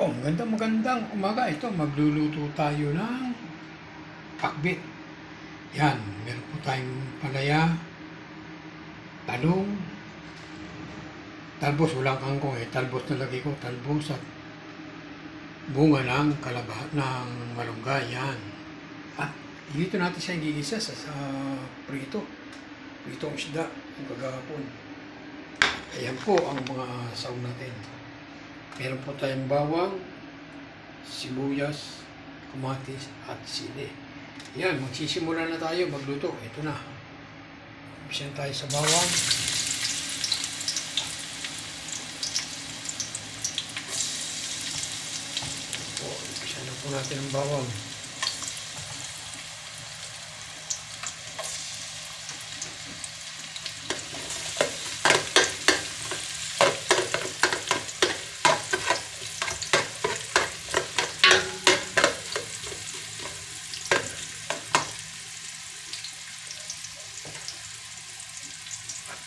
Oh, magandang umaga. Ito, magluluto tayo ng pakbit. Yan, meron po tayong palaya, talong, talbos, walang kangkong talbos na lagay ko, talbos at bunga ng ng malunggay. Yan. At dito natin siya igigisa sa prito. Pritong isda, yung kagahapon. Ayan po ang mga saw natin. Meron po tayong bawang, sibuyas, kamatis, at sili. Yan, magsisimula na tayo magluto. Ito na. Umpisa tayo sa bawang. Umpisa na po natin ang bawang.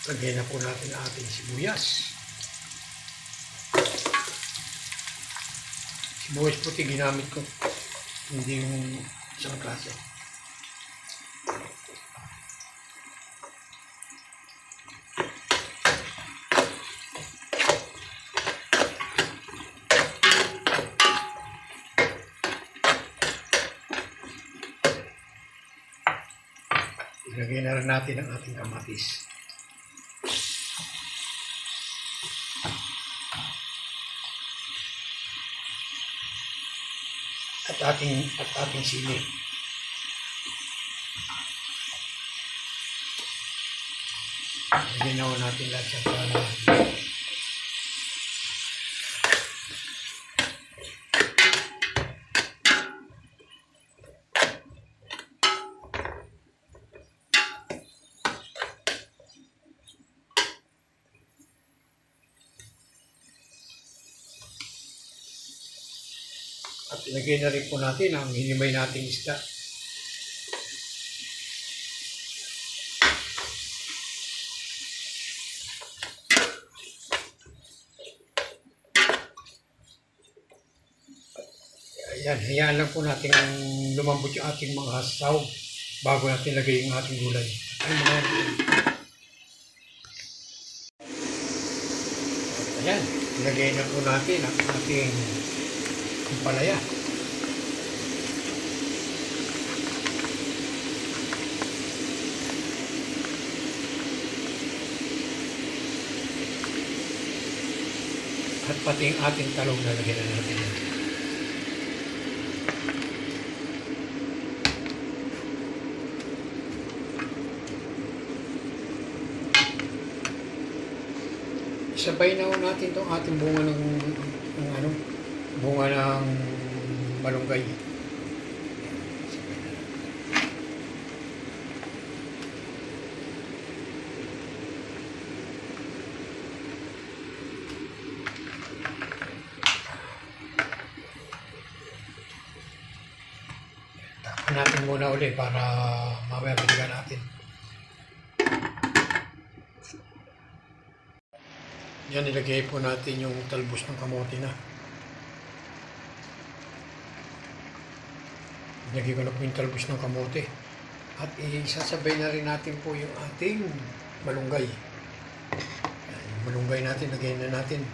Lagyan na po natin ang ating sibuyas. Sibuyas puti ginamit ko. Hindi yung isang klase. Ilagay na rin natin ang ating kamatis. At ating sili. Ginawa natin lahat sa para at ilagay na rin po natin ang hinimay nating isda. Ayan, hayaan lang po natin lumambot yung ating mga saw bago natin lagay yung ating gulay. Ayan, ilagay na po natin ang ating palaya. At pati ang ating talong na lagyan na natin. Isabay na natin itong ating bunga ng bunga ng malunggay. Takpan natin muna ulit para mamaya balikan natin. Yan, ilagay po natin yung talbos ng kamote na. Ilagay ko na po yung talbos ng kamote. At isasabay na rin natin po yung ating malunggay. Yung malunggay natin, lagay na natin.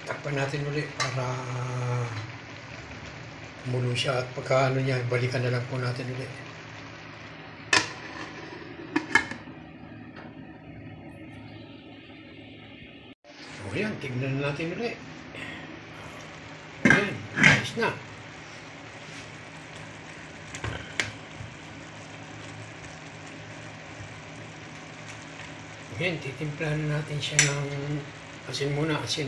Takpan natin ulit para kumulo siya at pagka niya, balikan na lang po natin ulit. O yan, tignan natin ulit. Ayan, ayos na. Ayan, titimplahan natin siya ng asin muna, asin.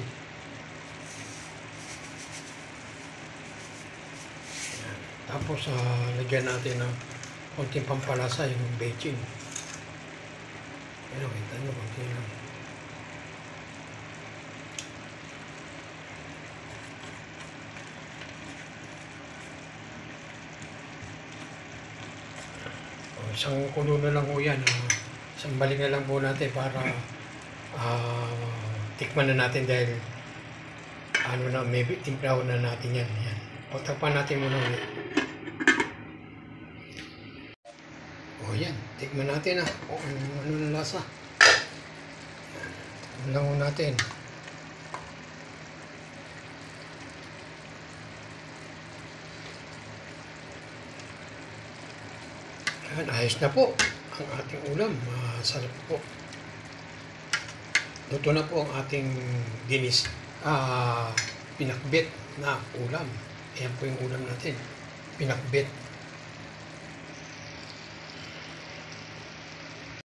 Tapos lagyan natin ng konting pampalasa yung baking. Ano, kita nyo, konti lang. Isang kulo na lang po yan. Isang balik na lang po natin para tikman na natin dahil ano na, may timplaw na natin yan. Yan. Pagtakpan natin muna ulit. O yan, tikman natin kung ano na lasa. Tikman lang natin. Yan, ayos na po ang ating ulam. Masarap po. Luto na po ang ating pinakbet na ulam. Ayan po yung ulam natin. Pinakbet.